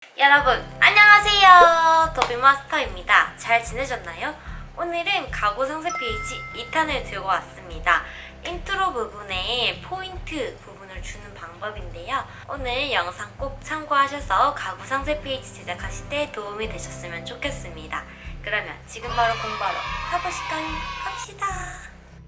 여러분 안녕하세요, 도비마스터입니다. 잘 지내셨나요? 오늘은 가구 상세 페이지 2탄을 들고 왔습니다. 인트로 부분에 포인트 부분을 주는 방법인데요. 오늘 영상 꼭 참고하셔서 가구 상세 페이지 제작하실 때 도움이 되셨으면 좋겠습니다. 그러면 지금 바로 공부하러 가보실까요? 갑시다.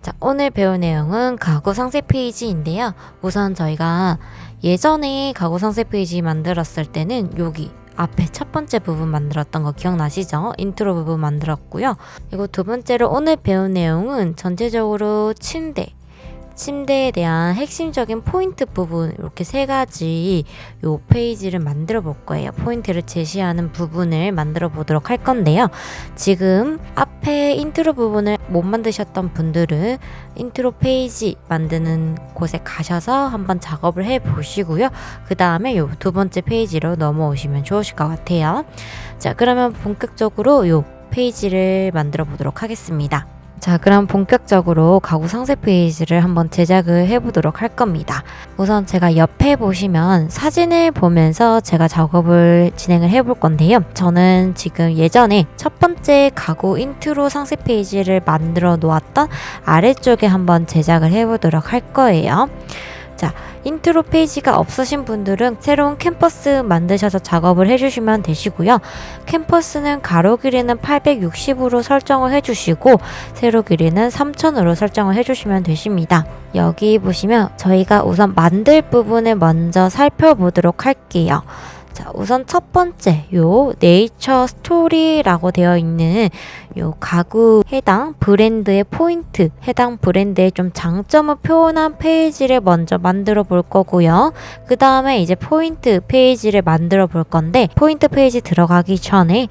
자, 오늘 배울 내용은 가구 상세 페이지인데요. 우선 저희가 예전에 가구 상세 페이지 만들었을 때는 여기 앞에 첫 번째 부분 만들었던 거 기억나시죠? 인트로 부분 만들었고요. 그리고 두 번째로 오늘 배운 내용은 전체적으로 침대에 대한 핵심적인 포인트 부분, 이렇게 세 가지 요 페이지를 만들어 볼 거예요. 포인트를 제시하는 부분을 만들어 보도록 할 건데요. 지금 앞에 인트로 부분을 못 만드셨던 분들은 인트로 페이지 만드는 곳에 가셔서 한번 작업을 해 보시고요. 그 다음에 요 두 번째 페이지로 넘어오시면 좋으실 것 같아요. 자, 그러면 본격적으로 요 페이지를 만들어 보도록 하겠습니다. 자, 그럼 본격적으로 가구 상세 페이지를 한번 제작을 해보도록 할 겁니다. 우선 제가 옆에 보시면 사진을 보면서 제가 작업을 진행을 해볼 건데요. 저는 지금 예전에 첫 번째 가구 인트로 상세 페이지를 만들어 놓았던 아래쪽에 한번 제작을 해보도록 할 거예요. 자, 인트로 페이지가 없으신 분들은 새로운 캔버스 만드셔서 작업을 해주시면 되시고요. 캔버스는 가로 길이는 860으로 설정을 해주시고 세로 길이는 3000으로 설정을 해주시면 되십니다. 여기 보시면 저희가 우선 만들 부분을 먼저 살펴보도록 할게요. 자, 우선 첫 번째 요 네이처 스토리라고 되어 있는 요 가구 해당 브랜드의 포인트, 해당 브랜드의 좀 장점을 표현한 페이지를 먼저 만들어 볼 거고요. 그 다음에 이제 포인트 페이지를 만들어 볼 건데, 포인트 페이지 들어가기 전에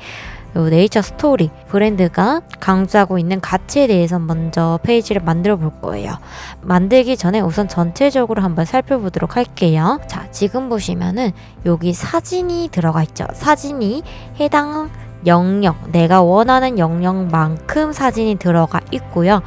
요 네이처 스토리 브랜드가 강조하고 있는 가치에 대해서 먼저 페이지를 만들어 볼 거예요. 만들기 전에 우선 전체적으로 한번 살펴보도록 할게요. 자, 지금 보시면은 여기 사진이 들어가 있죠. 사진이 해당 영역, 내가 원하는 영역만큼 사진이 들어가 있고요.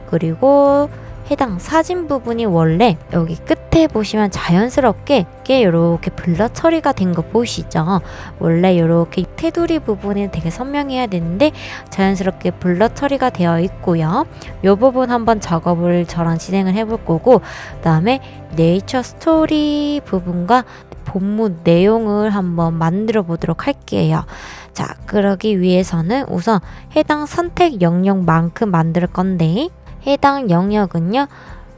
그리고 해당 사진 부분이 원래 여기 끝에 보시면 자연스럽게 이렇게 블러 처리가 된 거 보이시죠? 원래 이렇게 테두리 부분이 되게 선명해야 되는데 자연스럽게 블러 처리가 되어 있고요. 이 부분 한번 작업을 저랑 진행을 해볼 거고, 그 다음에 네이처 스토리 부분과 본문 내용을 한번 만들어 보도록 할게요. 자, 그러기 위해서는 우선 해당 선택 영역만큼 만들 건데, 해당 영역은요,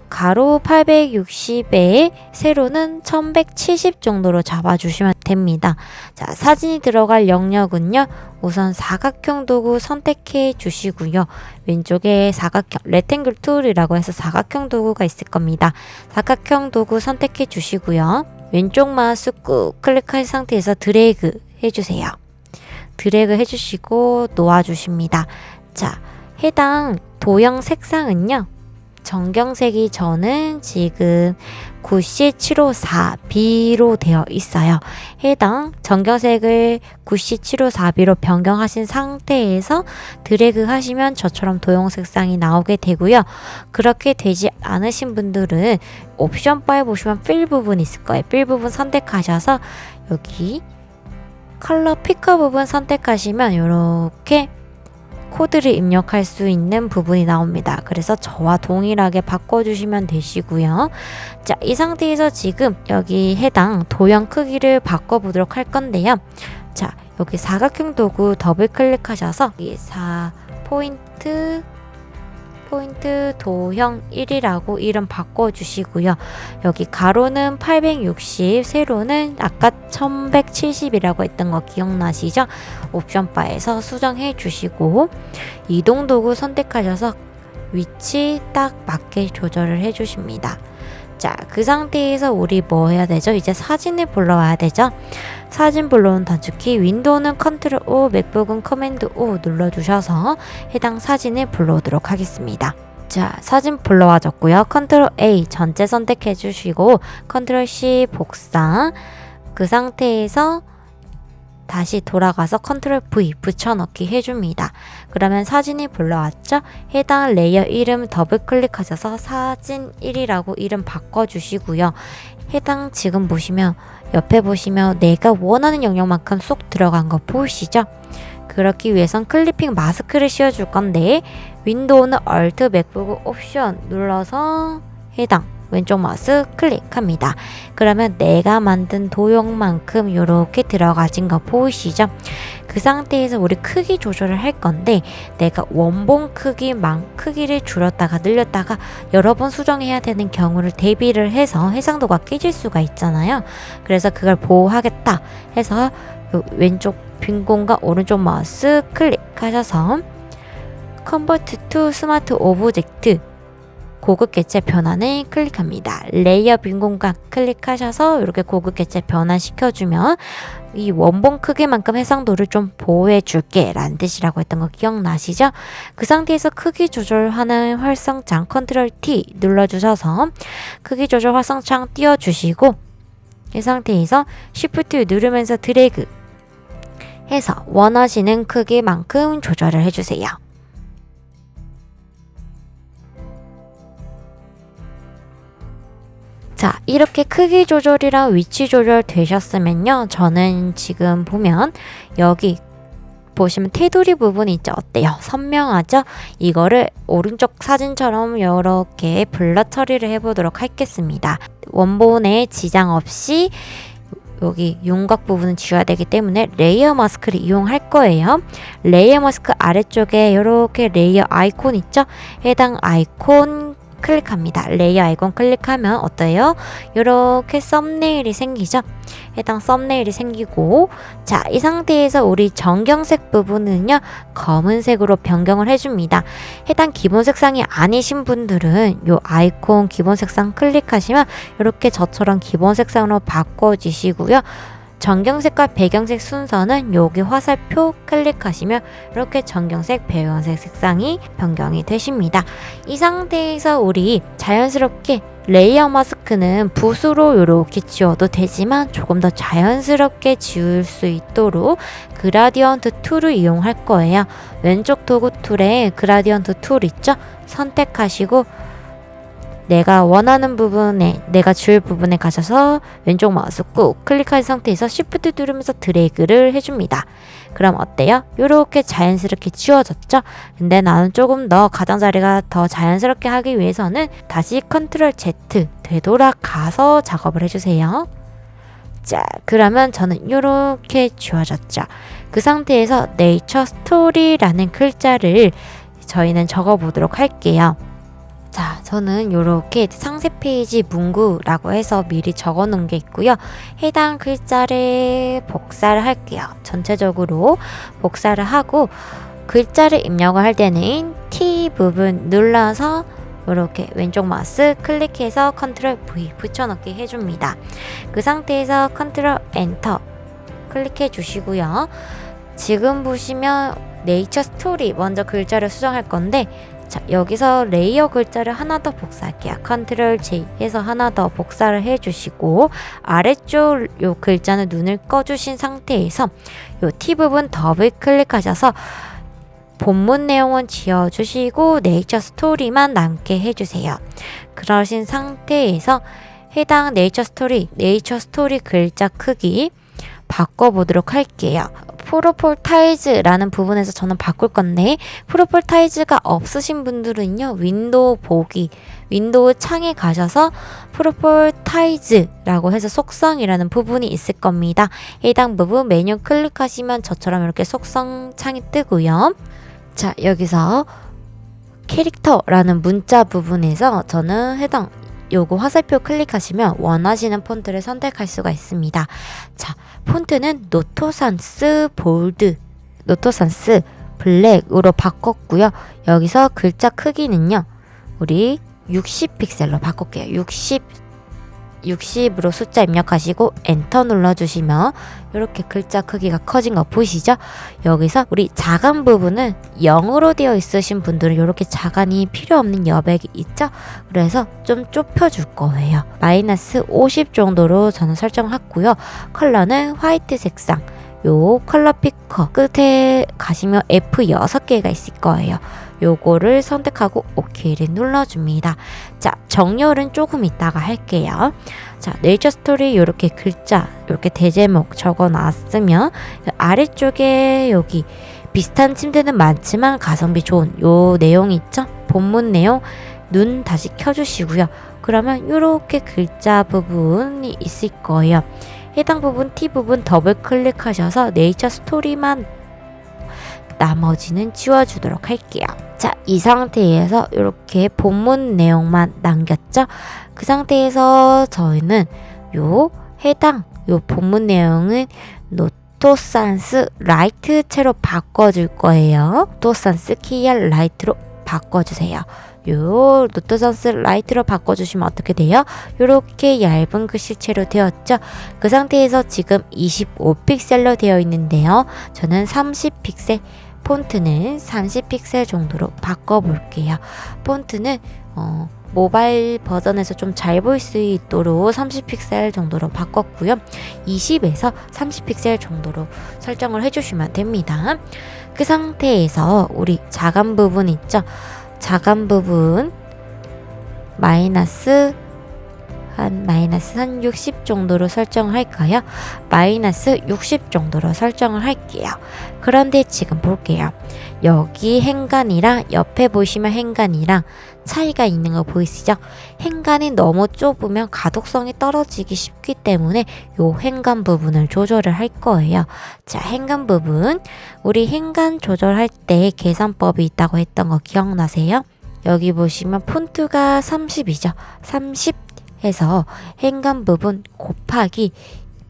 가로 860에 세로는 1170 정도로 잡아주시면 됩니다. 자, 사진이 들어갈 영역은요, 우선 사각형 도구 선택해 주시고요. 왼쪽에 사각형, 레탱글 툴이라고 해서 사각형 도구가 있을 겁니다. 사각형 도구 선택해 주시고요. 왼쪽 마우스 꾹 클릭한 상태에서 드래그 해주세요. 드래그 해주시고 놓아주십니다. 자, 해당 도형 색상은요, 정경색이 저는 지금 9C754B로 되어 있어요. 해당 정경색을 9C754B로 변경하신 상태에서 드래그 하시면 저처럼 도형 색상이 나오게 되고요. 그렇게 되지 않으신 분들은 옵션 바에 보시면 필 부분 있을 거예요. 필 부분 선택하셔서 여기 컬러 피커 부분 선택하시면 이렇게 코드를 입력할 수 있는 부분이 나옵니다. 그래서 저와 동일하게 바꿔주시면 되시고요. 자, 이 상태에서 지금 여기 해당 도형 크기를 바꿔보도록 할 건데요. 자, 여기 사각형 도구 더블 클릭하셔서 이 포인트 도형 1이라고 이름 바꿔주시고요. 여기 가로는 860, 세로는 아까 1170이라고 했던 거 기억나시죠? 옵션 바에서 수정해 주시고 이동 도구 선택하셔서 위치 딱 맞게 조절을 해 주십니다. 자, 그 상태에서 우리 뭐 해야 되죠? 이제 사진을 불러와야 되죠? 사진 불러온 단축키 윈도우는 컨트롤 O, 맥북은 커맨드 O 눌러주셔서 해당 사진을 불러오도록 하겠습니다. 자, 사진 불러와졌고요. 컨트롤 A 전체 선택해 주시고 컨트롤 C 복사, 그 상태에서 다시 돌아가서 컨트롤 V 붙여넣기 해줍니다. 그러면 사진이 불러왔죠? 해당 레이어 이름 더블 클릭하셔서 사진 1이라고 이름 바꿔주시고요. 해당 지금 보시면 옆에 보시면 내가 원하는 영역만큼 쏙 들어간 거 보이시죠? 그렇기 위해선 클리핑 마스크를 씌워줄 건데 윈도우는 Alt 맥북 옵션 눌러서 해당 왼쪽 마우스 클릭합니다. 그러면 내가 만든 도형만큼 이렇게 들어가진 거 보이시죠? 그 상태에서 우리 크기 조절을 할 건데 내가 원본 크기를 줄였다가 늘렸다가 여러 번 수정해야 되는 경우를 대비를 해서 해상도가 깨질 수가 있잖아요. 그래서 그걸 보호하겠다 해서 왼쪽 빈 공간 오른쪽 마우스 클릭하셔서 Convert to Smart Object 고급 객체 변환을 클릭합니다. 레이어 빈 공간 클릭하셔서 이렇게 고급 객체 변환시켜주면 이 원본 크기만큼 해상도를 좀 보호해줄게 라는 뜻이라고 했던 거 기억나시죠? 그 상태에서 크기 조절하는 활성창 컨트롤 T 눌러주셔서 크기 조절 활성창 띄워주시고 이 상태에서 Shift 누르면서 드래그 해서 원하시는 크기만큼 조절을 해주세요. 자, 이렇게 크기 조절이랑 위치 조절 되셨으면요. 저는 지금 보면 여기 보시면 테두리 부분이 있죠. 어때요? 선명하죠? 이거를 오른쪽 사진처럼 이렇게 블러 처리를 해보도록 하겠습니다. 원본에 지장 없이 여기 윤곽 부분은 지워야 되기 때문에 레이어 마스크를 이용할 거예요. 레이어 마스크 아래쪽에 이렇게 레이어 아이콘 있죠? 해당 아이콘 클릭합니다. 레이어 아이콘 클릭하면 어때요? 이렇게 썸네일이 생기죠? 해당 썸네일이 생기고 자, 이 상태에서 우리 정경색 부분은요 검은색으로 변경을 해줍니다. 해당 기본 색상이 아니신 분들은 이 아이콘 기본 색상 클릭하시면 이렇게 저처럼 기본 색상으로 바꿔주시고요. 정경색과 배경색 순서는 여기 화살표 클릭하시면 이렇게 정경색, 배경색 색상이 변경이 되십니다. 이 상태에서 우리 자연스럽게 레이어 마스크는 붓으로 이렇게 지워도 되지만 조금 더 자연스럽게 지울 수 있도록 그라디언트 툴을 이용할 거예요. 왼쪽 도구 툴에 그라디언트 툴 있죠? 선택하시고 내가 원하는 부분에 내가 지울 부분에 가셔서 왼쪽 마우스 꾹 클릭한 상태에서 Shift 누르면서 드래그를 해줍니다. 그럼 어때요? 이렇게 자연스럽게 지워졌죠? 근데 나는 조금 더 가장자리가 더 자연스럽게 하기 위해서는 다시 Ctrl Z 되돌아가서 작업을 해주세요. 자, 그러면 저는 이렇게 지워졌죠. 그 상태에서 Nature Story라는 글자를 저희는 적어보도록 할게요. 자, 저는 이렇게 상세 페이지 문구라고 해서 미리 적어 놓은 게 있고요. 해당 글자를 복사를 할게요. 전체적으로 복사를 하고 글자를 입력을 할 때는 T 부분 눌러서 이렇게 왼쪽 마우스 클릭해서 Ctrl V 붙여넣기 해줍니다. 그 상태에서 Ctrl Enter 클릭해 주시고요. 지금 보시면 네이처 스토리 먼저 글자를 수정할 건데 자, 여기서 레이어 글자를 하나 더 복사할게요. Ctrl J 해서 하나 더 복사를 해주시고 아래쪽 요 글자는 눈을 꺼주신 상태에서 요 T 부분 더블 클릭하셔서 본문 내용은 지워주시고 네이처 스토리만 남게 해주세요. 그러신 상태에서 해당 네이처 스토리 글자 크기 바꿔보도록 할게요. 프로폴 타이즈라는 부분에서 저는 바꿀 건데 프로폴 타이즈가 없으신 분들은요 윈도우 창에 가셔서 프로폴 타이즈라고 해서 속성이라는 부분이 있을 겁니다. 해당 부분 메뉴 클릭하시면 저처럼 이렇게 속성 창이 뜨고요. 자, 여기서 캐릭터라는 문자 부분에서 저는 해당 요거 화살표 클릭하시면 원하시는 폰트를 선택할 수가 있습니다. 자, 폰트는 노토산스 볼드, 노토산스 블랙으로 바꿨고요. 여기서 글자 크기는요, 우리 60픽셀로 바꿀게요. 60으로 숫자 입력하시고 엔터 눌러주시면 이렇게 글자 크기가 커진 거 보이시죠? 여기서 우리 자간 부분은 0으로 되어 있으신 분들은 이렇게 자간이 필요 없는 여백이 있죠? 그래서 좀 좁혀줄 거예요. 마이너스 50 정도로 저는 설정했고요. 컬러는 화이트 색상, 요 컬러 피커 끝에 가시면 F6개가 있을 거예요. 요거를 선택하고 OK를 눌러줍니다. 자, 정렬은 조금 이따가 할게요. 자, 네이처 스토리 이렇게 글자, 이렇게 대제목 적어놨으면 아래쪽에 여기 비슷한 침대는 많지만 가성비 좋은 요 내용 있죠? 본문 내용 눈 다시 켜주시고요. 그러면 이렇게 글자 부분이 있을 거예요. 해당 부분 T 부분 더블 클릭하셔서 네이처 스토리만 나머지는 지워주도록 할게요. 자, 이 상태에서 이렇게 본문 내용만 남겼죠? 그 상태에서 저희는 해당 본문 내용은 노토산스 라이트 채로 바꿔줄 거예요. 노토산스 키알 라이트로 바꿔주세요. 노토산스 라이트로 바꿔주시면 어떻게 돼요? 이렇게 얇은 글씨체로 되었죠. 그 상태에서 지금 25픽셀로 되어 있는데요. 저는 30픽셀, 폰트는 30픽셀 정도로 바꿔볼게요. 폰트는 모바일 버전에서 좀 잘 보일 수 있도록 30픽셀 정도로 바꿨고요. 20에서 30픽셀 정도로 설정을 해주시면 됩니다. 그 상태에서 우리 자간 부분 있죠? 자간 부분 마이너스 한 60 정도로 설정을 할까요? 마이너스 60 정도로 설정을 할게요. 그런데 지금 볼게요. 여기 행간이랑 옆에 보시면 행간이랑 차이가 있는 거 보이시죠? 행간이 너무 좁으면 가독성이 떨어지기 쉽기 때문에 요 행간 부분을 조절을 할 거예요. 자, 행간 부분. 우리 행간 조절할 때 계산법이 있다고 했던 거 기억나세요? 여기 보시면 폰트가 30이죠. 30 해서 행간 부분 곱하기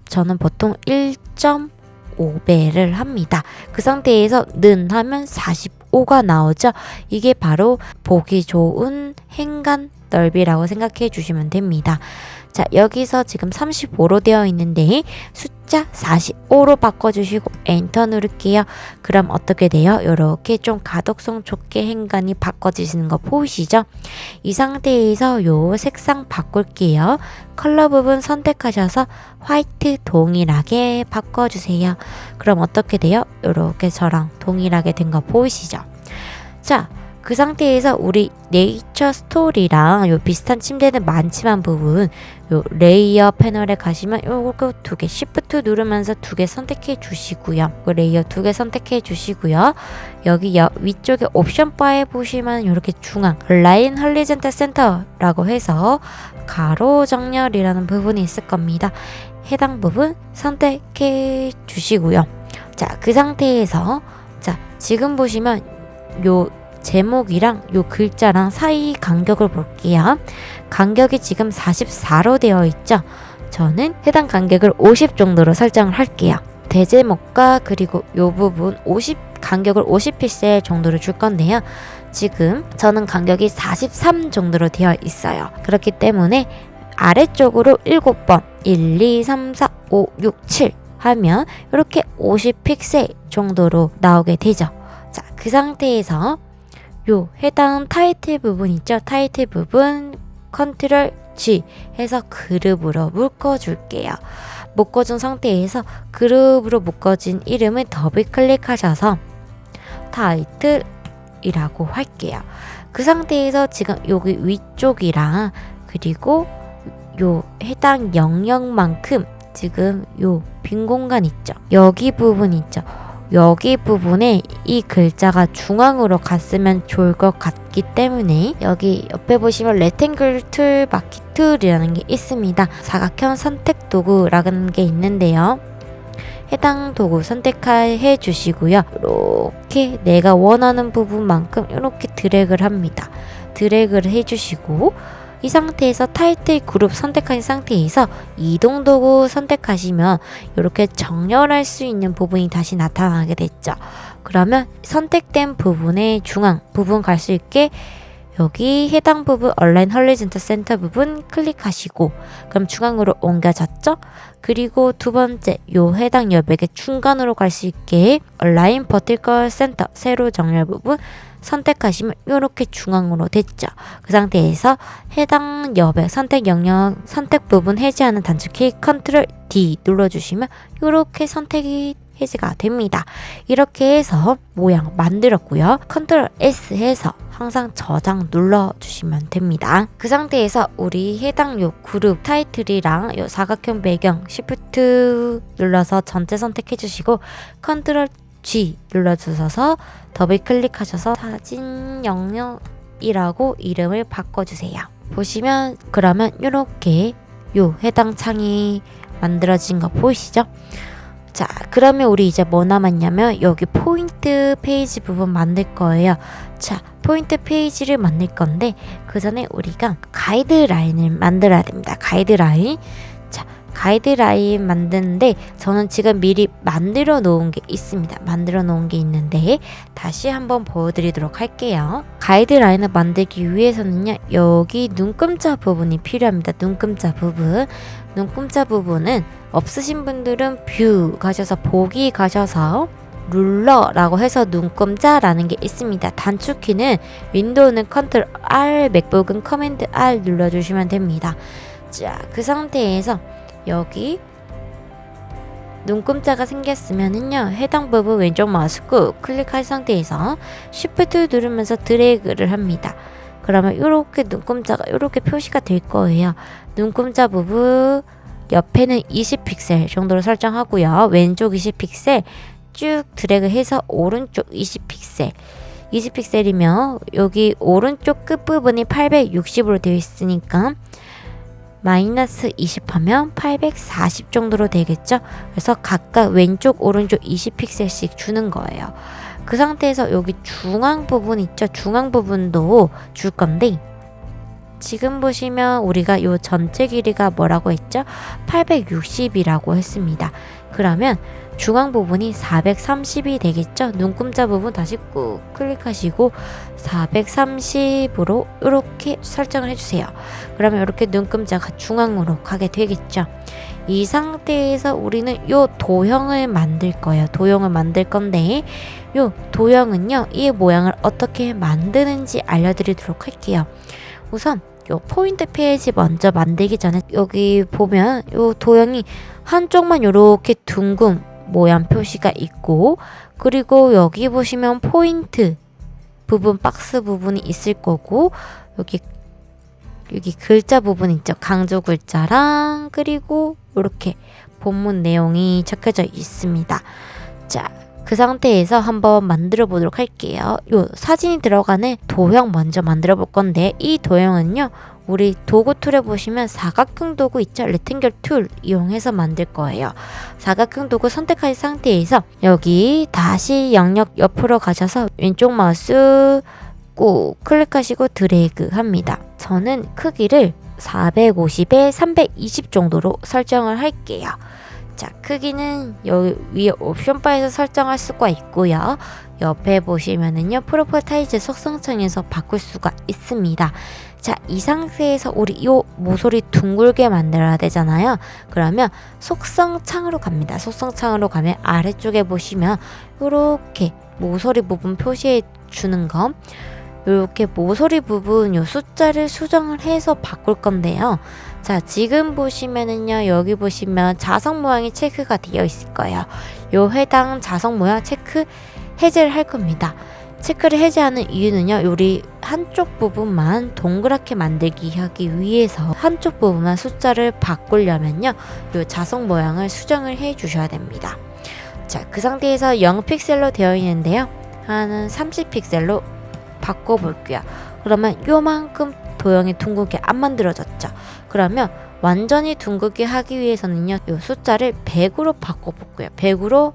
저는 보통 1.5배를 합니다. 그 상태에서 는 하면 45가 나오죠. 이게 바로 보기 좋은 행간 넓이라고 생각해 주시면 됩니다. 자, 여기서 지금 35로 되어 있는데 숫자 45로 바꿔주시고 엔터 누를게요. 그럼 어떻게 돼요? 이렇게 좀 가독성 좋게 행간이 바꿔지시는 거 보이시죠? 이 상태에서 요 색상 바꿀게요. 컬러 부분 선택하셔서 화이트 동일하게 바꿔주세요. 그럼 어떻게 돼요? 이렇게 저랑 동일하게 된 거 보이시죠? 자, 그 상태에서 우리 네이처 스토리랑 요 비슷한 침대는 많지만 부분 요 레이어 패널에 가시면 요거 두 개 시프트 누르면서 두 개 선택해 주시고요. 레이어 두 개 선택해 주시고요. 여기 위쪽에 옵션 바에 보시면 이렇게 중앙 라인 헐리젠탈 센터라고 해서 가로 정렬이라는 부분이 있을 겁니다. 해당 부분 선택해 주시고요. 자, 그 상태에서 자, 지금 보시면 요 제목이랑 요 글자랑 사이 간격을 볼게요. 간격이 지금 44로 되어 있죠. 저는 해당 간격을 50 정도로 설정을 할게요. 대제목과 그리고 요 부분 간격을 50픽셀 정도로 줄 건데요. 지금 저는 간격이 43 정도로 되어 있어요. 그렇기 때문에 아래쪽으로 7번 1, 2, 3, 4, 5, 6, 7 하면 이렇게 50픽셀 정도로 나오게 되죠. 자, 그 상태에서 요 해당 타이틀 부분 있죠? 타이틀 부분 컨트롤 G 해서 그룹으로 묶어줄게요. 묶어준 상태에서 그룹으로 묶어진 이름을 더블 클릭하셔서 타이틀이라고 할게요. 그 상태에서 지금 여기 위쪽이랑 그리고 요 해당 영역만큼 지금 요 빈 공간 있죠? 여기 부분 있죠? 여기 부분에 이 글자가 중앙으로 갔으면 좋을 것 같기 때문에 여기 옆에 보시면 레탱글 툴 마키 툴이라는 게 있습니다. 사각형 선택 도구라는 게 있는데요. 해당 도구 선택해 주시고요. 이렇게 내가 원하는 부분만큼 이렇게 드래그를 합니다. 드래그를 해주시고 이 상태에서 타이틀 그룹 선택한 상태에서 이동 도구 선택하시면 이렇게 정렬할 수 있는 부분이 다시 나타나게 됐죠. 그러면 선택된 부분의 중앙 부분 갈 수 있게 여기 해당 부분 얼라인 헐리젠탈 센터 부분 클릭하시고 그럼 중앙으로 옮겨졌죠? 그리고 두 번째 요 해당 여백의 중간으로 갈 수 있게 얼라인 버티컬 센터 세로 정렬 부분 선택하시면 이렇게 중앙으로 됐죠. 그 상태에서 해당 여백 선택 영역 선택 부분 해제하는 단축키 컨트롤 D 눌러주시면 이렇게 선택이 해제가 됩니다. 이렇게 해서 모양 만들었고요. 컨트롤 S 해서 항상 저장 눌러주시면 됩니다. 그 상태에서 우리 해당 요 그룹 타이틀이랑 요 사각형 배경 Shift 눌러서 전체 선택해주시고 컨트롤 G 눌러주셔서 더블 클릭하셔서 사진 영역이라고 이름을 바꿔주세요. 보시면 그러면 이렇게 요 해당 창이 만들어진 거 보이시죠? 자, 그러면 우리 이제 뭐 남았냐면 여기 포인트 페이지 부분 만들 거예요. 자, 포인트 페이지를 만들 건데 그 전에 우리가 가이드라인을 만들어야 됩니다. 가이드라인. 자, 가이드라인 만드는데 저는 지금 미리 만들어 놓은 게 있습니다. 만들어 놓은 게 있는데 다시 한번 보여드리도록 할게요. 가이드라인을 만들기 위해서는요, 여기 눈금자 부분이 필요합니다. 눈금자 부분. 눈금자 부분은 없으신 분들은 뷰 가셔서 보기 가셔서 룰러라고 해서 눈금자라는 게 있습니다. 단축키는 윈도우는 컨트롤 R, 맥북은 커맨드 R 눌러주시면 됩니다. 자, 그 상태에서 여기 눈금자가 생겼으면은요, 해당 부분 왼쪽 마우스 꾹 클릭할 상태에서 Shift 누르면서 드래그를 합니다. 그러면 이렇게 눈금자가 이렇게 표시가 될 거예요. 눈금자 부분 옆에는 20픽셀 정도로 설정하고요. 왼쪽 20픽셀 쭉 드래그해서 오른쪽 20픽셀 20픽셀이면 여기 오른쪽 끝부분이 860으로 되어 있으니까 마이너스 20 하면 840 정도로 되겠죠. 그래서 각각 왼쪽 오른쪽 20픽셀씩 주는 거예요. 그 상태에서 여기 중앙 부분 있죠. 중앙 부분도 줄 건데 지금 보시면 우리가 요 전체 길이가 뭐라고 했죠? 860이라고 했습니다. 그러면 중앙 부분이 430이 되겠죠? 눈금자 부분 다시 꾹 클릭하시고 430으로 이렇게 설정을 해주세요. 그러면 이렇게 눈금자가 중앙으로 가게 되겠죠? 이 상태에서 우리는 요 도형을 만들 거예요. 도형을 만들 건데 요 도형은요, 이 모양을 어떻게 만드는지 알려드리도록 할게요. 우선 요 포인트 페이지 먼저 만들기 전에 여기 보면 요 도형이 한쪽만 요렇게 둥근 모양 표시가 있고, 그리고 여기 보시면 포인트 부분 박스 부분이 있을 거고, 여기 글자 부분 있죠. 강조 글자랑 그리고 이렇게 본문 내용이 적혀져 있습니다. 자, 그 상태에서 한번 만들어 보도록 할게요. 요 사진이 들어가는 도형 먼저 만들어 볼 건데, 이 도형은요, 우리 도구 툴에 보시면 사각형 도구 있죠? 레ክ탱글 툴 이용해서 만들 거예요. 사각형 도구 선택하신 상태에서 여기 다시 영역 옆으로 가셔서 왼쪽 마우스 꾹 클릭하시고 드래그 합니다. 저는 크기를 450에 320 정도로 설정을 할게요. 자, 크기는 여기 위에 옵션 바에서 설정할 수가 있고요. 옆에 보시면은요, 프로파일 타입 속성창에서 바꿀 수가 있습니다. 자, 이 상태에서 우리 요 모서리 둥글게 만들어야 되잖아요. 그러면 속성창으로 갑니다. 속성창으로 가면 아래쪽에 보시면 요렇게 모서리 부분 표시해 주는 거, 요렇게 모서리 부분 요 숫자를 수정을 해서 바꿀 건데요. 자, 지금 보시면은요, 여기 보시면 자석 모양이 체크가 되어 있을 거예요. 요 해당 자석 모양 체크 해제를 할 겁니다. 체크를 해제하는 이유는요, 우리 한쪽 부분만 동그랗게 만들기 하기 위해서 한쪽 부분만 숫자를 바꾸려면요, 요 자석 모양을 수정을 해 주셔야 됩니다. 자, 그 상태에서 0픽셀로 되어 있는데요, 한 30픽셀로 바꿔볼게요. 그러면 요만큼 도형이 둥글게 안 만들어졌죠. 그러면 완전히 둥글게 하기 위해서는요, 요 숫자를 100으로 바꿔볼게요. 100으로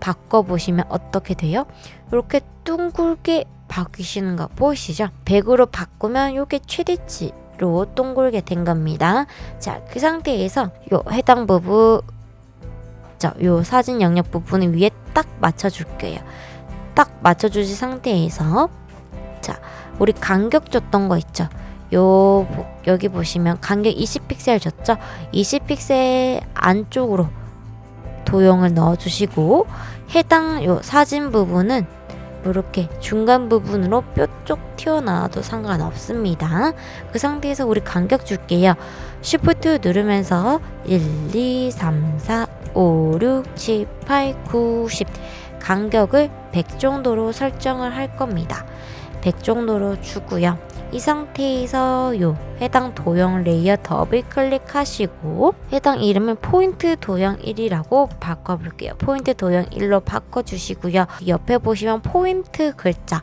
바꿔보시면 어떻게 돼요? 이렇게 둥글게 바뀌시는 거 보이시죠? 100으로 바꾸면 요게 최대치로 둥글게 된 겁니다. 자, 그 상태에서 요 해당 부분, 요 사진 영역 부분 위에 딱 맞춰줄게요. 딱 맞춰주신 상태에서, 자, 우리 간격 줬던 거 있죠? 여기 보시면 간격 20픽셀 줬죠? 20픽셀 안쪽으로 도형을 넣어주시고, 해당 요 사진 부분은 이렇게 중간 부분으로 뼈 쪽 튀어나와도 상관없습니다. 그 상태에서 우리 간격 줄게요. Shift 누르면서 1, 2, 3, 4, 5, 6, 7, 8, 9, 10 간격을 100 정도로 설정을 할 겁니다. 100 정도로 주고요. 이 상태에서 해당 도형 레이어 더블 클릭하시고 해당 이름을 포인트 도형 1이라고 바꿔볼게요. 포인트 도형 1로 바꿔주시고요. 옆에 보시면 포인트 글자,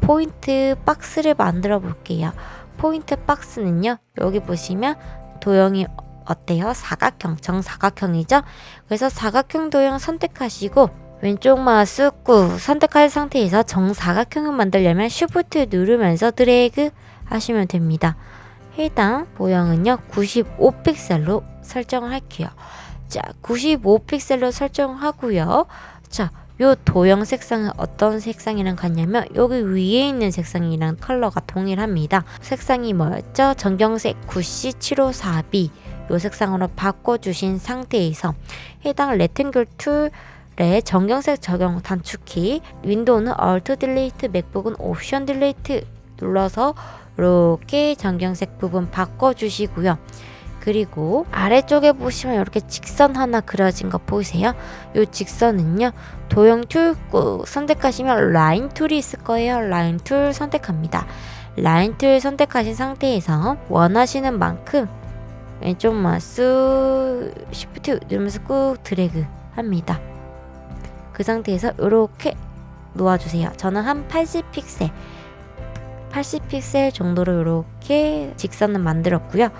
포인트 박스를 만들어 볼게요. 포인트 박스는요, 여기 보시면 도형이 어때요? 사각형, 정사각형이죠? 그래서 사각형 도형 선택하시고 왼쪽 마우스 꾹 선택할 상태에서 정사각형을 만들려면 Shift 누르면서 드래그 하시면 됩니다. 해당 도형은요 95픽셀로 설정을 할게요. 자, 95픽셀로 설정하고요. 자, 요 도형 색상은 어떤 색상이랑 같냐면 여기 위에 있는 색상이랑 컬러가 동일합니다. 색상이 뭐였죠? 전경색 구C754B 요 색상으로 바꿔주신 상태에서 해당 레탱글 툴의 정경색 적용 단축키, 윈도우는 Alt Delete, 맥북은 Option Delete 눌러서 이렇게 정경색 부분 바꿔주시고요. 그리고 아래쪽에 보시면 이렇게 직선 하나 그려진 거 보이세요? 이 직선은요 도형 툴 꾹 선택하시면 라인 툴이 있을 거예요. 라인 툴 선택합니다. 라인 툴 선택하신 상태에서 원하시는 만큼 왼쪽 마우스 Shift 누르면서 꾹 드래그 합니다. 그 상태에서 이렇게 놓아주세요. 저는 한 80픽셀 정도로 이렇게 직선을 만들었고요.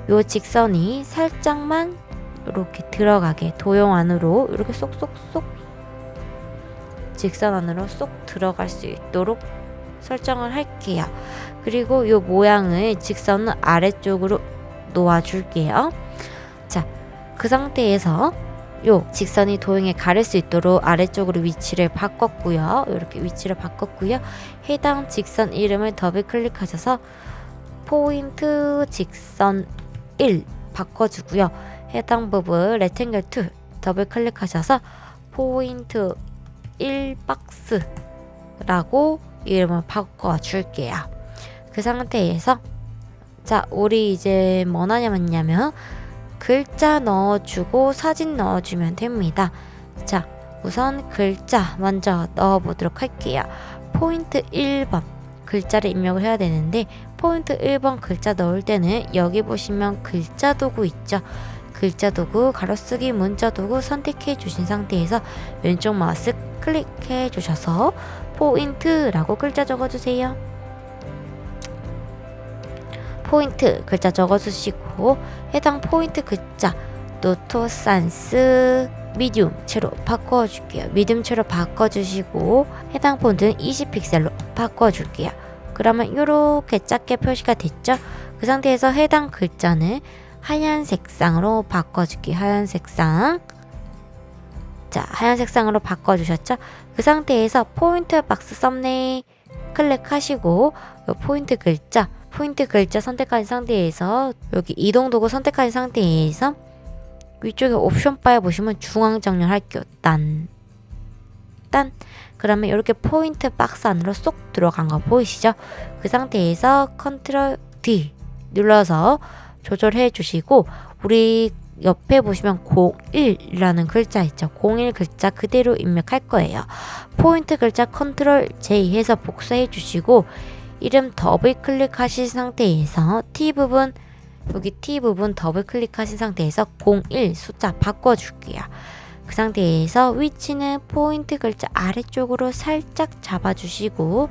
요 직선이 살짝만 이렇게 들어가게 도형 안으로 이렇게 쏙쏙쏙 직선 안으로 쏙 들어갈 수 있도록 설정을 할게요. 그리고 요 모양을 직선을 아래쪽으로 놓아줄게요. 자, 그 상태에서 요 직선이 도형에 가릴 수 있도록 아래쪽으로 위치를 바꿨고요. 이렇게 위치를 바꿨고요. 해당 직선 이름을 더블 클릭하셔서 포인트 직선 1 바꿔주고요. 해당 부분 레탱글 툴 더블 클릭하셔서 포인트 1 박스라고 이름을 바꿔줄게요. 그 상태에서 자, 우리 이제 뭐 하냐면 글자 넣어주고 사진 넣어주면 됩니다. 자, 우선 글자 먼저 넣어보도록 할게요. 포인트 1번 글자를 입력을 해야 되는데 포인트 1번 글자 넣을 때는 여기 보시면 글자 도구 있죠. 글자 도구, 가로쓰기, 문자 도구 선택해 주신 상태에서 왼쪽 마우스 클릭해 주셔서 포인트라고 글자 적어주세요. 포인트 글자 적어주시고 해당 포인트 글자 노토산스 미디움체로 바꿔줄게요. 미디움체로 바꿔주시고 해당 폰트는 20픽셀로 바꿔줄게요. 그러면 이렇게 작게 표시가 됐죠? 그 상태에서 해당 글자는 하얀 색상으로 바꿔줄게요. 하얀 색상. 자, 하얀 색상으로 바꿔주셨죠? 그 상태에서 포인트 박스 썸네일 클릭하시고 포인트 글자 선택한 상태에서 여기 이동 도구 선택한 상태에서 위쪽에 옵션 바에 보시면 중앙 정렬 할게요. 딴. 그러면 이렇게 포인트 박스 안으로 쏙 들어간 거 보이시죠? 그 상태에서 컨트롤 D 눌러서 조절해 주시고 우리 옆에 보시면 01이라는 글자 있죠. 01 글자 그대로 입력할 거예요. 포인트 글자 컨트롤 J 해서 복사해 주시고 이름 더블 클릭하신 상태에서 T 부분 여기 T 부분 더블 클릭하신 상태에서 01 숫자 바꿔줄게요. 그 상태에서 위치는 포인트 글자 아래쪽으로 살짝 잡아주시고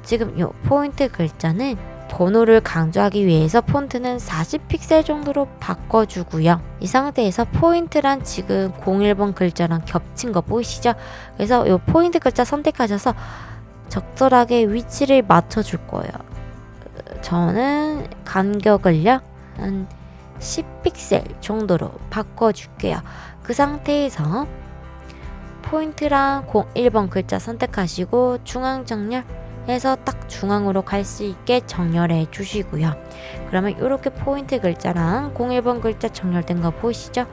지금 이 포인트 글자는 번호를 강조하기 위해서 폰트는 40픽셀 정도로 바꿔주고요. 이 상태에서 포인트란 지금 01번 글자랑 겹친 거 보이시죠? 그래서 이 포인트 글자 선택하셔서 적절하게 위치를 맞춰줄 거예요. 저는 간격을요 한 10픽셀 정도로 바꿔줄게요. 그 상태에서 포인트랑 01번 글자 선택하시고 중앙 정렬해서 딱 중앙으로 갈 수 있게 정렬해 주시고요. 그러면 이렇게 포인트 글자랑 01번 글자 정렬된 거 보이시죠?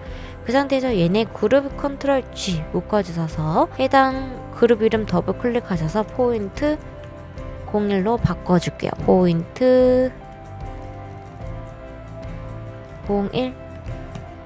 그 상태에서 얘네 그룹 컨트롤 G 묶어주셔서 해당 그룹 이름 더블 클릭하셔서 포인트 01로 바꿔줄게요. 포인트 01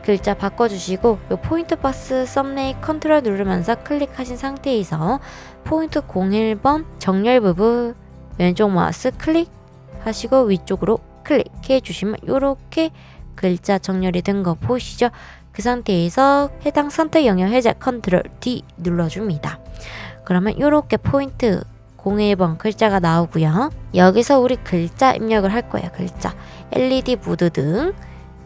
글자 바꿔주시고 요 포인트 박스 썸네일 컨트롤 누르면서 클릭하신 상태에서 포인트 01번 정렬 부분 왼쪽 마우스 클릭하시고 위쪽으로 클릭해 주시면 요렇게 글자 정렬이 된 거 보이시죠? 그 상태에서 해당 선택 영역 해제 컨트롤 D 눌러줍니다. 그러면 요렇게 포인트 01번 글자가 나오고요. 여기서 우리 글자 입력을 할 거예요. 글자 LED 무드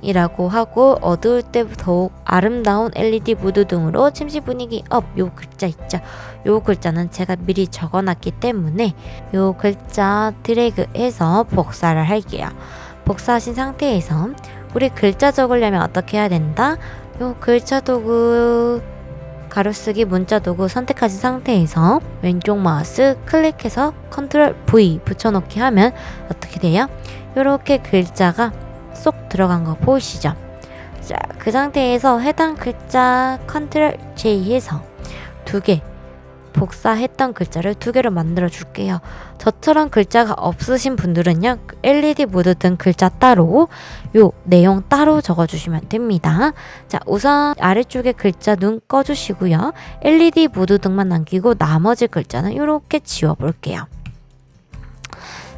등이라고 하고 어두울 때 더욱 아름다운 LED 무드 등으로 침실 분위기 업 요 글자 있죠. 요 글자는 제가 미리 적어놨기 때문에 요 글자 드래그해서 복사를 할게요. 복사하신 상태에서 우리 글자 적으려면 어떻게 해야 된다? 요 글자 도구 가로쓰기 문자 도구 선택하신 상태에서 왼쪽 마우스 클릭해서 컨트롤 V 붙여넣기 하면 어떻게 돼요? 이렇게 글자가 쏙 들어간 거 보이시죠? 자, 그 상태에서 해당 글자 컨트롤 J 해서 두 개 복사했던 글자를 두 개로 만들어 줄게요. 저처럼 글자가 없으신 분들은요, LED 무드 등 글자 따로, 요 내용 따로 적어주시면 됩니다. 자, 우선 아래쪽에 글자 눈 꺼주시고요. LED 무드 등만 남기고 나머지 글자는 이렇게 지워볼게요.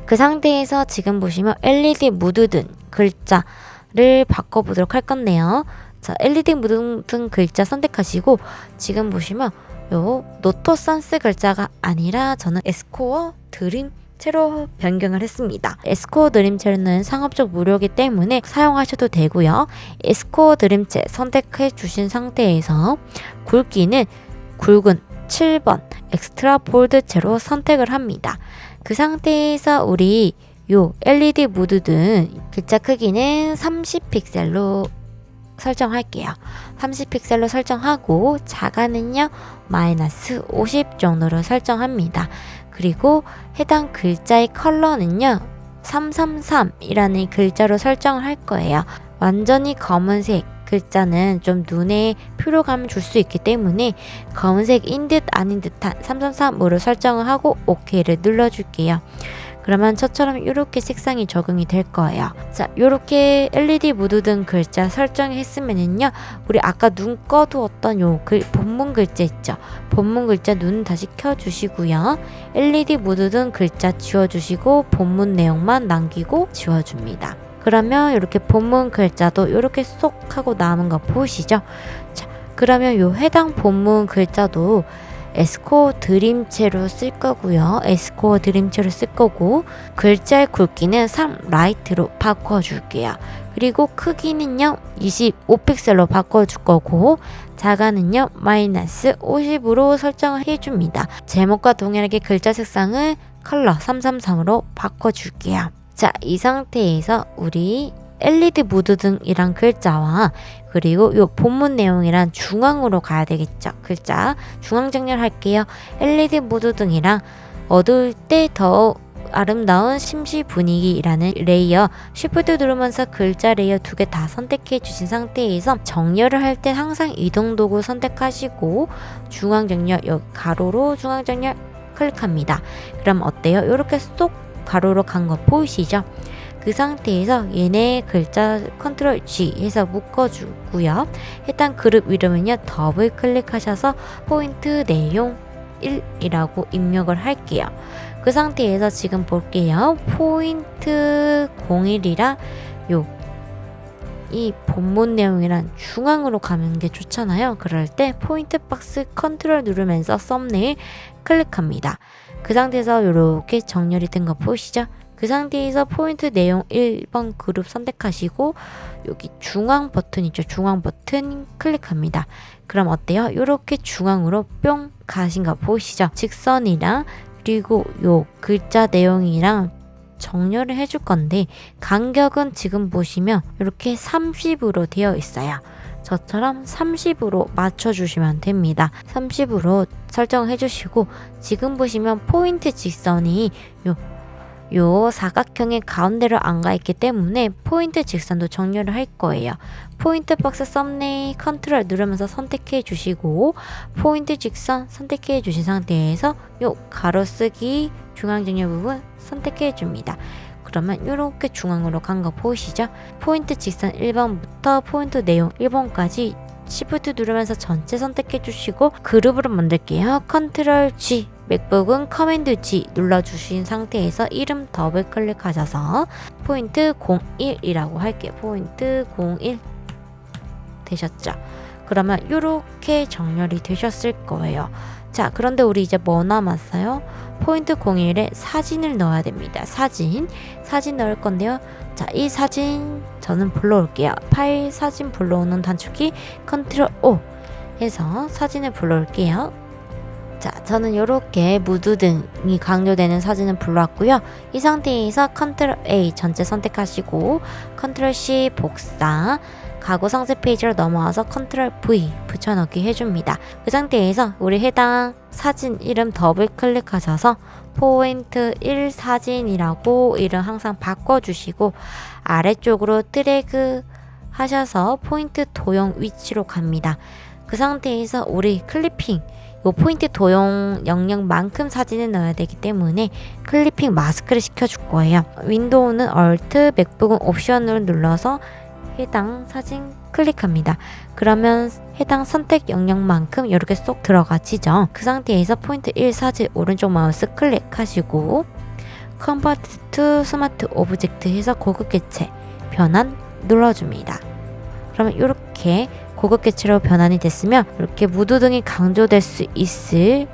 그 상태에서 지금 보시면 LED 무드 등 글자를 바꿔보도록 할 건데요. 자, LED 무드 등 글자 선택하시고 지금 보시면 요 노토 산스 글자가 아니라 저는 에스코어 드림체로 변경을 했습니다. 에스코어 드림체는 상업적 무료이기 때문에 사용하셔도 되고요. 에스코어 드림체 선택해 주신 상태에서 굵기는 굵은 7번 엑스트라 볼드체로 선택을 합니다. 그 상태에서 우리 요 LED 무드 등 글자 크기는 30픽셀로 설정할게요. 30픽셀로 설정하고 자가는요 마이너스 50 정도로 설정합니다. 그리고 해당 글자의 컬러는요 333이라는 글자로 설정을 할 거예요. 완전히 검은색 글자는 좀 눈에 피로감을 줄 수 있기 때문에 검은색인 듯 아닌 듯한 333으로 설정을 하고 OK를 눌러줄게요. 그러면 저처럼 이렇게 색상이 적용이 될 거예요. 자, 이렇게 LED 무드 등 글자 설정했으면은요, 우리 아까 눈 꺼두었던 요 본문 글자 있죠? 본문 글자 눈 다시 켜주시고요. LED 무드 등 글자 지워주시고 본문 내용만 남기고 지워줍니다. 그러면 이렇게 본문 글자도 이렇게 쏙 하고 남은 거 보이시죠? 자, 그러면 요 해당 본문 글자도 에스코어 드림체로 쓸 거고요. 에스코어 드림체로 쓸 거고 글자의 굵기는 3 라이트로 바꿔줄게요. 그리고 크기는요 25픽셀로 바꿔줄 거고 자가는요 마이너스 50으로 설정을 해줍니다. 제목과 동일하게 글자 색상을 컬러 333으로 바꿔줄게요. 자, 이 상태에서 우리 LED 무드 등이란 글자와 그리고 요 본문 내용이란 중앙으로 가야 되겠죠. 글자 중앙 정렬할게요. LED 무드 등이랑 어두울 때 더 아름다운 심시 분위기라는 레이어 쉬프트 누르면서 글자 레이어 두 개 다 선택해 주신 상태에서 정렬을 할 때 항상 이동 도구 선택하시고 중앙 정렬 여기 가로로 중앙 정렬 클릭합니다. 그럼 어때요? 이렇게 쏙 가로로 간 거 보이시죠? 그 상태에서 얘네 글자 컨트롤 G 해서 묶어주고요. 해당 그룹 이름은요 더블 클릭하셔서 포인트 내용 1이라고 입력을 할게요. 그 상태에서 지금 볼게요. 포인트 01이라 이 본문 내용이란 중앙으로 가는 게 좋잖아요. 그럴 때 포인트 박스 컨트롤 누르면서 썸네일 클릭합니다. 그 상태에서 이렇게 정렬이 된 거 보이시죠? 그 상태에서 포인트 내용 1번 그룹 선택하시고 여기 중앙 버튼 있죠? 중앙 버튼 클릭합니다. 그럼 어때요? 이렇게 중앙으로 뿅 가신 거 보이시죠? 직선이랑 그리고 요 글자 내용이랑 정렬을 해줄 건데 간격은 지금 보시면 이렇게 30으로 되어 있어요. 저처럼 30으로 맞춰주시면 됩니다. 30으로 설정해 주시고 지금 보시면 포인트 직선이 요 사각형의 가운데로 안 가 있기 때문에 포인트 직선도 정렬을 할 거예요. 포인트 박스 썸네일 컨트롤 누르면서 선택해 주시고 포인트 직선 선택해 주신 상태에서 요 가로쓰기 중앙 정렬 부분 선택해 줍니다. 그러면 이렇게 중앙으로 간 거 보이시죠? 포인트 직선 1번부터 포인트 내용 1번까지 Shift 누르면서 전체 선택해 주시고 그룹으로 만들게요. 컨트롤 G, 맥북은 커맨드 G 눌러주신 상태에서 이름 더블 클릭하셔서 포인트 01이라고 할게요. 포인트 01 되셨죠? 그러면 이렇게 정렬이 되셨을 거예요. 자, 그런데 우리 이제 뭐 남았어요? 포인트 01에 사진을 넣어야 됩니다. 사진 넣을 건데요. 자, 이 사진 저는 불러올게요. 파일 사진 불러오는 단축키 컨트롤 O 해서 사진을 불러올게요. 자, 저는 이렇게 무드등이 강조되는 사진을 불러왔고요. 이 상태에서 컨트롤 A 전체 선택하시고 컨트롤 C 복사, 가구 상세 페이지로 넘어와서 컨트롤 V 붙여넣기 해줍니다. 그 상태에서 우리 해당 사진 이름 더블 클릭하셔서 포인트 1 사진이라고 이름 항상 바꿔주시고 아래쪽으로 드래그 하셔서 포인트 도형 위치로 갑니다. 그 상태에서 우리 클리핑 요 포인트 도형 영역만큼 사진을 넣어야 되기 때문에 클리핑 마스크를 시켜줄 거예요. 윈도우는 Alt, 맥북은 옵션을 눌러서 해당 사진 클릭합니다. 그러면 해당 선택 영역만큼 이렇게 쏙 들어가지죠. 그 상태에서 포인트 1 사진 오른쪽 마우스 클릭하시고 컨버트 투 스마트 오브젝트 해서 고급 개체 변환 눌러줍니다. 그러면 이렇게 고급 개체로 변환이 됐으면 이렇게 무드등이 강조될 수 있을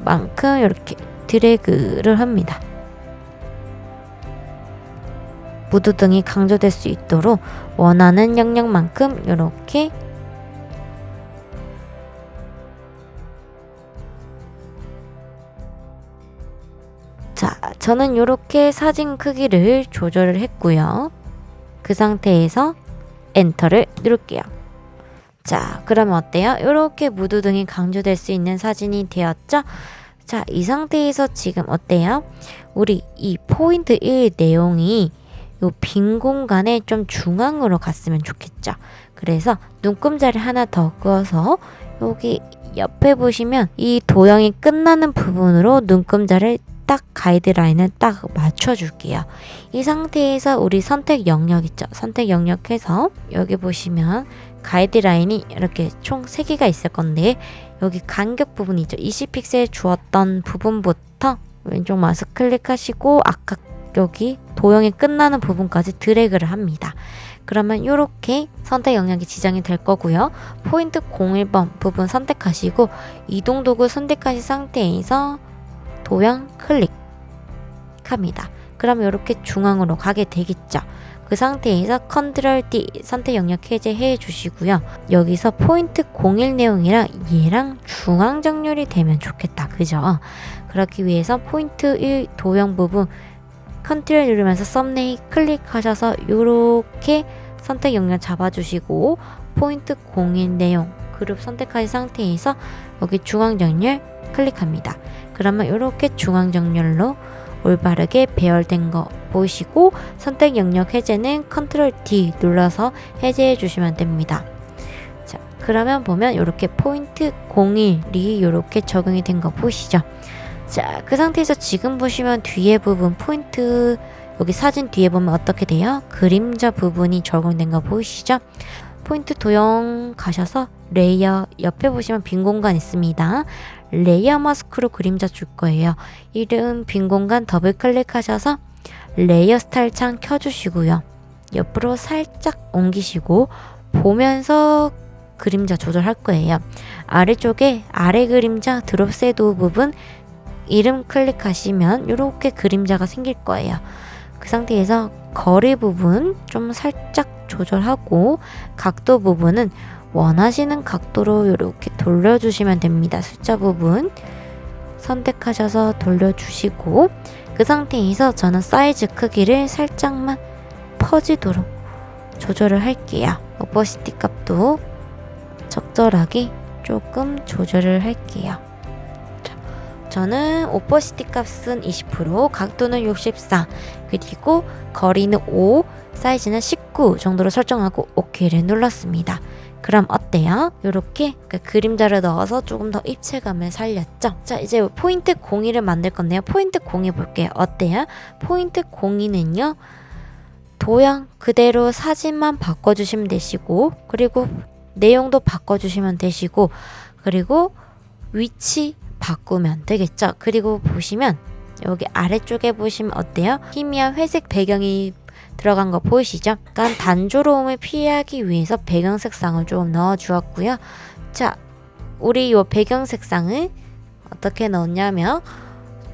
만큼 이렇게 드래그를 합니다. 무드등이 강조될 수 있도록 원하는 영역만큼 이렇게 자, 저는 이렇게 사진 크기를 조절을 했고요. 그 상태에서 엔터를 누를게요. 자, 그러면 어때요? 이렇게 무드등이 강조될 수 있는 사진이 되었죠? 자, 이 상태에서 지금 어때요? 우리 이 포인트 1 내용이 요 빈 공간에 좀 중앙으로 갔으면 좋겠죠. 그래서 눈금자를 하나 더 그어서 여기 옆에 보시면 이 도형이 끝나는 부분으로 눈금자를 딱 가이드라인을 딱 맞춰줄게요. 이 상태에서 우리 선택 영역 있죠. 선택 영역에서 여기 보시면 가이드라인이 이렇게 총 3개가 있을 건데 여기 간격 부분이 있죠. 20픽셀 주었던 부분부터 왼쪽 마우스 클릭하시고 아까 여기 도형이 끝나는 부분까지 드래그를 합니다. 그러면 이렇게 선택 영역이 지정이 될 거고요. 포인트 01번 부분 선택하시고 이동 도구 선택하신 상태에서 도형 클릭합니다. 그럼 이렇게 중앙으로 가게 되겠죠. 그 상태에서 컨트롤 D 선택 영역 해제해 주시고요. 여기서 포인트 01 내용이랑 얘랑 중앙 정렬이 되면 좋겠다. 그죠? 그렇기 위해서 포인트 1 도형 부분 컨트롤 누르면서 썸네일 클릭하셔서 이렇게 선택 영역 잡아주시고 포인트 01 내용 그룹 선택하신 상태에서 여기 중앙 정렬 클릭합니다. 그러면 이렇게 중앙 정렬로 올바르게 배열된 거 보시고 선택 영역 해제는 컨트롤 D 눌러서 해제해 주시면 됩니다. 자, 그러면 보면 이렇게 포인트 01이 이렇게 적용이 된 거 보시죠. 자, 그 상태에서 지금 보시면 뒤에 부분 포인트 여기 사진 뒤에 보면 어떻게 돼요? 그림자 부분이 적용된 거 보이시죠? 포인트 도형 가셔서 레이어 옆에 보시면 빈 공간 있습니다. 레이어 마스크로 그림자 줄 거예요. 이름 빈 공간 더블 클릭하셔서 레이어 스타일 창 켜주시고요. 옆으로 살짝 옮기시고 보면서 그림자 조절할 거예요. 아래쪽에 아래 그림자 드롭 섀도우 부분 이름 클릭하시면 이렇게 그림자가 생길 거예요. 그 상태에서 거리 부분 좀 살짝 조절하고 각도 부분은 원하시는 각도로 이렇게 돌려주시면 됩니다. 숫자 부분 선택하셔서 돌려주시고 그 상태에서 저는 사이즈 크기를 살짝만 퍼지도록 조절을 할게요. 오퍼시티 값도 적절하게 조금 조절을 할게요. 저는 오퍼시티 값은 20%, 각도는 64, 그리고 거리는 5, 사이즈는 19 정도로 설정하고 OK를 눌렀습니다. 그럼 어때요? 이렇게 그림자를 넣어서 조금 더 입체감을 살렸죠? 자, 이제 포인트 02를 만들 건데요. 포인트 02 볼게요. 어때요? 포인트 02는요. 도형 그대로 사진만 바꿔주시면 되시고, 그리고 내용도 바꿔주시면 되시고, 그리고 위치 바꾸면 되겠죠? 그리고 보시면 여기 아래쪽에 보시면 어때요? 희미한 회색 배경이 들어간 거 보이시죠? 약간 단조로움을 피하기 위해서 배경 색상을 좀 넣어 주었고요. 자, 우리 이 배경 색상을 어떻게 넣었냐면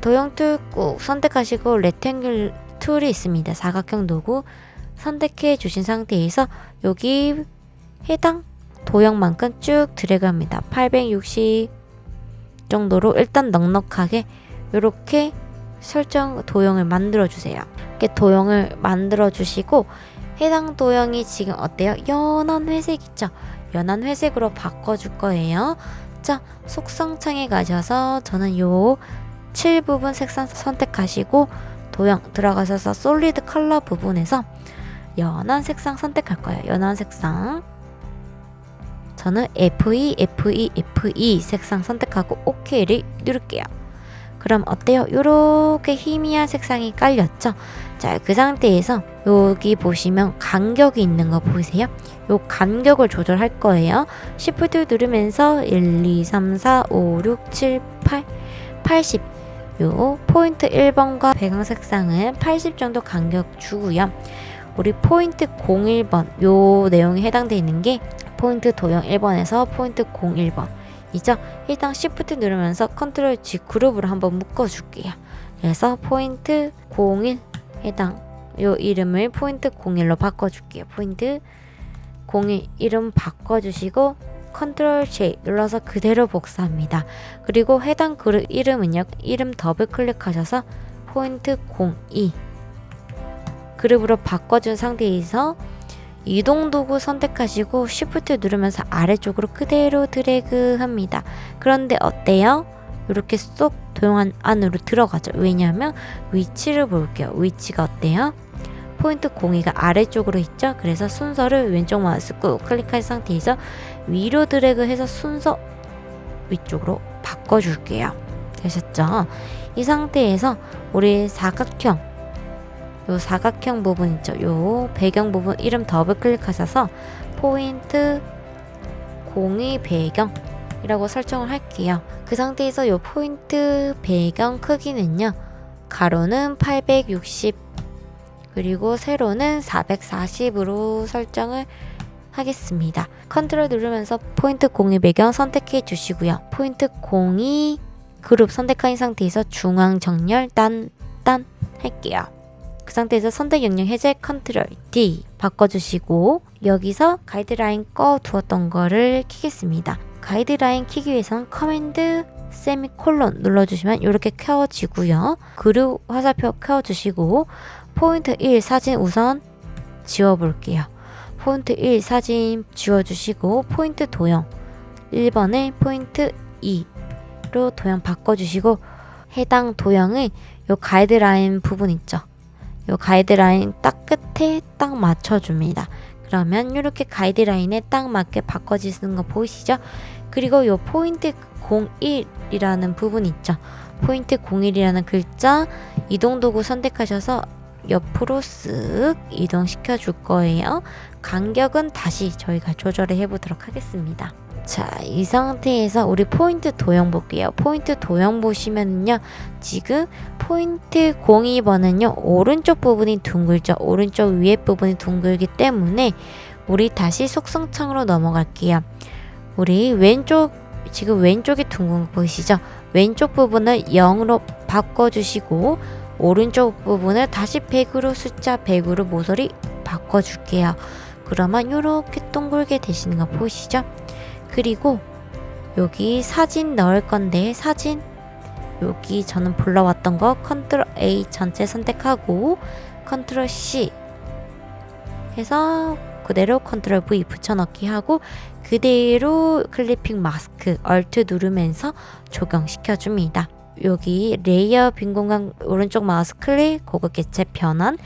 도형 툴 꾹 선택하시고 레ಕ್탱글 툴이 있습니다. 사각형 도구 선택해 주신 상태에서 여기 해당 도형만큼 쭉 드래그합니다. 860 정도로 일단 넉넉하게 이렇게 설정 도형을 만들어 주세요. 이렇게 도형을 만들어 주시고 해당 도형이 지금 어때요? 연한 회색 있죠? 연한 회색으로 바꿔 줄 거예요. 자, 속성창에 가셔서 저는 요 7 부분 색상 선택하시고 도형 들어가셔서 솔리드 컬러 부분에서 연한 색상 선택할 거예요. 연한 색상. 저는 FE 색상 선택하고 OK를 누를게요. 그럼 어때요? 요렇게 희미한 색상이 깔렸죠? 자, 그 상태에서 여기 보시면 간격이 있는 거 보이세요? 요 간격을 조절할 거예요. Shift 누르면서 1, 2, 3, 4, 5, 6, 7, 8, 80. 요 포인트 1번과 배경 색상은 80 정도 간격 주고요. 우리 포인트 01번 요 내용에 해당되어 있는 게 포인트 도형 1번에서 포인트 01번 이죠? 일단 Shift 누르면서 컨트롤 G 그룹으로 한번 묶어줄게요. 그래서 포인트 01 해당 요 이름을 포인트 01로 바꿔줄게요. 포인트 01 이름 바꿔주시고 컨트롤 J 눌러서 그대로 복사합니다. 그리고 해당 그룹 이름은요. 이름 더블 클릭하셔서 포인트 02 그룹으로 바꿔준 상태에서 이동 도구 선택하시고 Shift 누르면서 아래쪽으로 그대로 드래그 합니다. 그런데 어때요? 이렇게 쏙 도형 안으로 들어가죠. 왜냐하면 위치를 볼게요. 위치가 어때요? 포인트 02가 아래쪽으로 있죠? 그래서 순서를 왼쪽 마우스 꾹 클릭한 상태에서 위로 드래그해서 순서 위쪽으로 바꿔줄게요. 되셨죠? 이 상태에서 우리 사각형 요 사각형 부분 있죠? 요 배경 부분 이름 더블 클릭하셔서 포인트 02 배경이라고 설정을 할게요. 그 상태에서 요 포인트 배경 크기는요. 가로는 860 그리고 세로는 440으로 설정을 하겠습니다. 컨트롤 누르면서 포인트 02 배경 선택해 주시고요. 포인트 02 그룹 선택한 상태에서 중앙 정렬 딴 할게요. 그 상태에서 선택 영역 해제 컨트롤 D 바꿔주시고 여기서 가이드라인 꺼 두었던 거를 켜겠습니다. 가이드라인 켜기 위해서는 커맨드 세미콜론 눌러주시면 이렇게 켜지고요. 그룹 화살표 켜주시고 포인트 1 사진 우선 지워볼게요. 포인트 1 사진 지워주시고 포인트 도형 1번을 포인트 2로 도형 바꿔주시고 해당 도형을 요 가이드라인 부분 있죠? 요 가이드라인 딱 끝에 딱 맞춰줍니다. 그러면 이렇게 가이드라인에 딱 맞게 바꿔지는 거 보이시죠? 그리고 요 포인트 01이라는 부분 있죠? 포인트 01이라는 글자 이동 도구 선택하셔서 옆으로 쓱 이동시켜 줄 거예요. 간격은 다시 저희가 조절을 해보도록 하겠습니다. 자, 이 상태에서 우리 포인트 도형 볼게요. 포인트 도형 보시면요. 지금 포인트 02번은요. 오른쪽 부분이 둥글죠. 오른쪽 위에 부분이 둥글기 때문에 우리 다시 속성창으로 넘어갈게요. 우리 왼쪽, 지금 왼쪽이 둥근 거 보이시죠? 왼쪽 부분을 0으로 바꿔주시고 오른쪽 부분을 다시 100으로 숫자 100으로 모서리 바꿔줄게요. 그러면 이렇게 동글게 되시는 거 보이시죠? 그리고 여기 사진 넣을 건데 사진 여기 저는 불러왔던 거 컨트롤 A 전체 선택하고 컨트롤 C 해서 그대로 컨트롤 V 붙여넣기 하고 그대로 클리핑 마스크 얼트 누르면서 적용시켜 줍니다. 여기 레이어 빈 공간 오른쪽 마우스 클릭 고급 개체 변환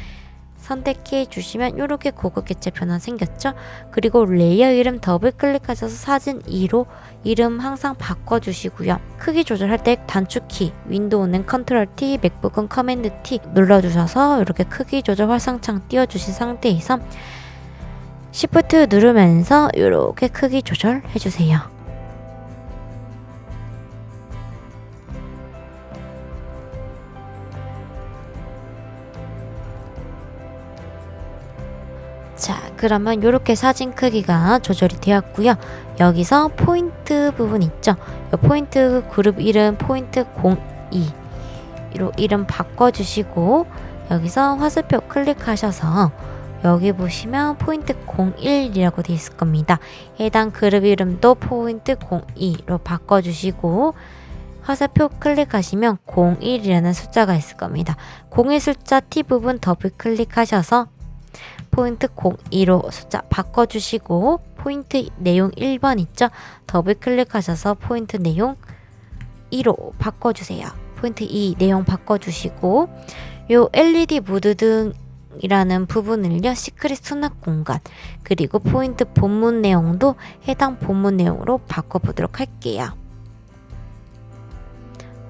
선택해 주시면 이렇게 고급 개체 변화 생겼죠? 그리고 레이어 이름 더블 클릭하셔서 사진 2로 이름 항상 바꿔주시고요. 크기 조절할 때 단축키, 윈도우는 컨트롤 T, 맥북은 커맨드 T 눌러주셔서 이렇게 크기 조절 화상창 띄워주신 상태에서 Shift 누르면서 이렇게 크기 조절해주세요. 자, 그러면 이렇게 사진 크기가 조절이 되었고요. 여기서 포인트 부분 있죠? 이 포인트 그룹 이름 포인트 02로 이름 바꿔주시고 여기서 화살표 클릭하셔서 여기 보시면 포인트 01이라고 되어 있을 겁니다. 해당 그룹 이름도 포인트 02로 바꿔주시고 화살표 클릭하시면 01이라는 숫자가 있을 겁니다. 01 숫자 T 부분 더블 클릭하셔서 포인트 02로 숫자 바꿔주시고 포인트 내용 1번 있죠? 더블 클릭하셔서 포인트 내용 2로 바꿔주세요. 포인트 2 내용 바꿔주시고 요 LED 무드 등이라는 부분을요 시크릿 수납 공간 그리고 포인트 본문 내용도 해당 본문 내용으로 바꿔보도록 할게요.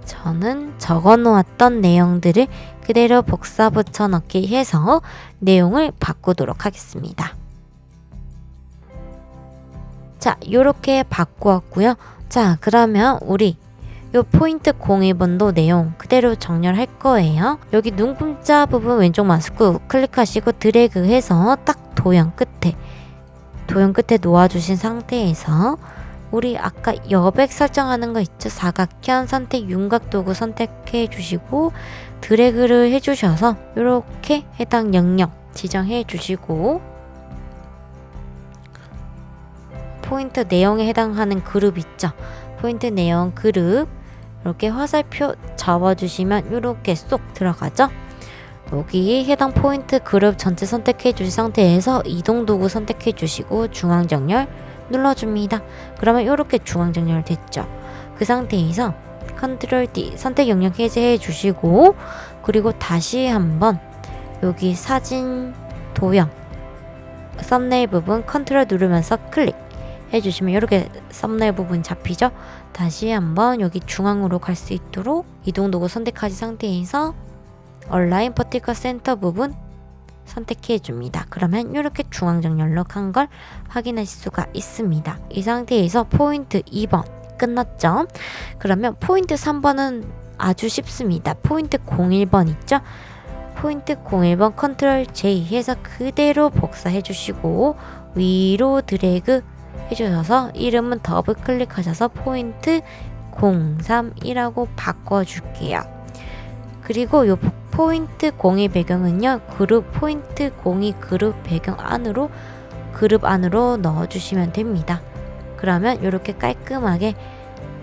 저는 적어놓았던 내용들을 그대로 복사 붙여넣기 해서 내용을 바꾸도록 하겠습니다. 자, 요렇게 바꾸었고요. 자, 그러면 우리 요 포인트 01번도 내용 그대로 정렬할 거예요. 여기 눈금자 부분 왼쪽 마스크 클릭하시고 드래그해서 딱 도형 끝에 놓아주신 상태에서 우리 아까 여백 설정하는 거 있죠? 사각형 선택 윤곽 도구 선택해 주시고 드래그를 해주셔서 이렇게 해당 영역 지정해 주시고 포인트 내용에 해당하는 그룹 있죠? 포인트 내용 그룹 이렇게 화살표 접어주시면 이렇게 쏙 들어가죠? 여기 해당 포인트 그룹 전체 선택해 주신 상태에서 이동 도구 선택해 주시고 중앙 정렬 눌러줍니다. 그러면 이렇게 중앙 정렬 됐죠. 그 상태에서 컨트롤 D 선택 영역 해제해 주시고 그리고 다시 한번 여기 사진 도형 썸네일 부분 컨트롤 누르면서 클릭 해주시면 이렇게 썸네일 부분 잡히죠. 다시 한번 여기 중앙으로 갈 수 있도록 이동 도구 선택하신 상태에서 얼라인 버티컬 센터 부분 선택해 줍니다. 그러면 이렇게 중앙 정렬로 간 걸 확인하실 수가 있습니다. 이 상태에서 포인트 2번 끝났죠? 그러면 포인트 3번은 아주 쉽습니다. 포인트 01번 있죠? 포인트 01번 컨트롤 J 해서 그대로 복사해 주시고 위로 드래그 해주셔서 이름은 더블 클릭하셔서 포인트 03이라고 바꿔줄게요. 그리고 요 포인트 02 배경은요 그룹 포인트 02 그룹 배경 안으로 그룹 안으로 넣어주시면 됩니다. 그러면 이렇게 깔끔하게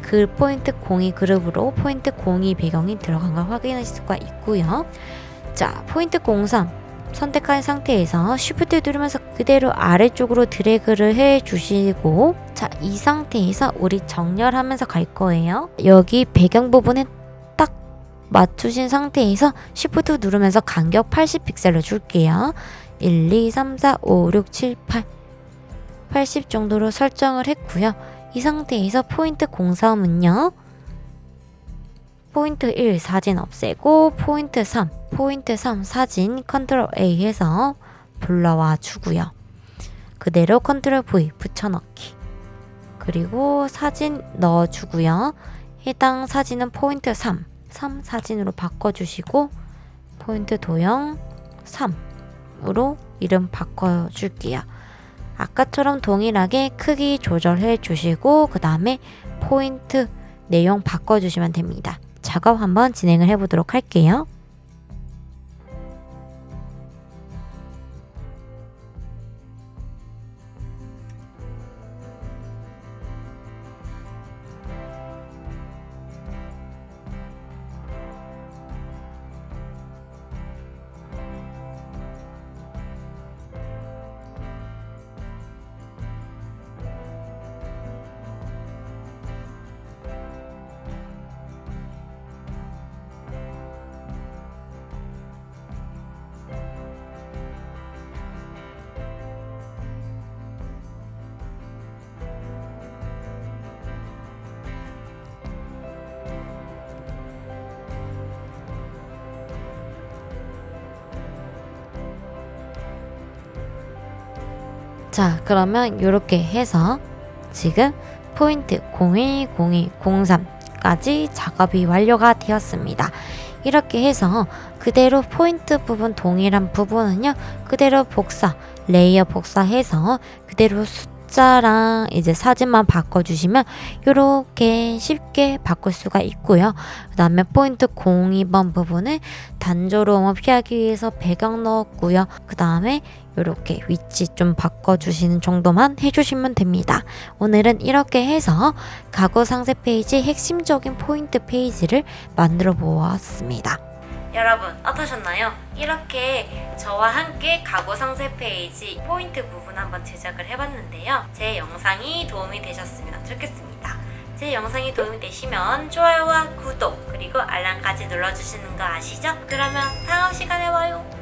그 포인트 02 그룹으로 포인트 02 배경이 들어간 걸 확인하실 수가 있고요. 자, 포인트 03 선택한 상태에서 Shift 누르면서 그대로 아래쪽으로 드래그를 해주시고 자, 이 상태에서 우리 정렬하면서 갈 거예요. 여기 배경 부분에 딱 맞추신 상태에서 Shift 누르면서 간격 80픽셀로 줄게요. 1, 2, 3, 4, 5, 6, 7, 8 80 정도로 설정을 했고요. 이 상태에서 포인트 03은요. 포인트 1 사진 없애고 포인트 3 사진 컨트롤 A 해서 불러와 주고요. 그대로 컨트롤 V 붙여넣기 그리고 사진 넣어주고요. 해당 사진은 포인트 3 사진으로 바꿔주시고 포인트 도형 3으로 이름 바꿔줄게요. 아까처럼 동일하게 크기 조절해 주시고 그 다음에 포인트 내용 바꿔주시면 됩니다. 작업 한번 진행을 해보도록 할게요. 자, 그러면 이렇게 해서 지금 포인트 01, 02, 03까지 작업이 완료가 되었습니다. 이렇게 해서 그대로 포인트 부분 동일한 부분은요, 그대로 복사, 레이어 복사해서 그대로 숫자랑 이제 사진만 바꿔주시면 이렇게 쉽게 바꿀 수가 있고요. 그 다음에 포인트 02번 부분은 단조로움을 피하기 위해서 배경 넣었고요. 그 다음에 이렇게 위치 좀 바꿔주시는 정도만 해주시면 됩니다. 오늘은 이렇게 해서 가구 상세 페이지 핵심적인 포인트 페이지를 만들어 보았습니다. 여러분 어떠셨나요? 이렇게 저와 함께 가구 상세 페이지 포인트 부분 한번 제작을 해봤는데요. 제 영상이 도움이 되셨으면 좋겠습니다. 제 영상이 도움이 되시면 좋아요와 구독 그리고 알람까지 눌러주시는 거 아시죠? 그러면 다음 시간에 봐요.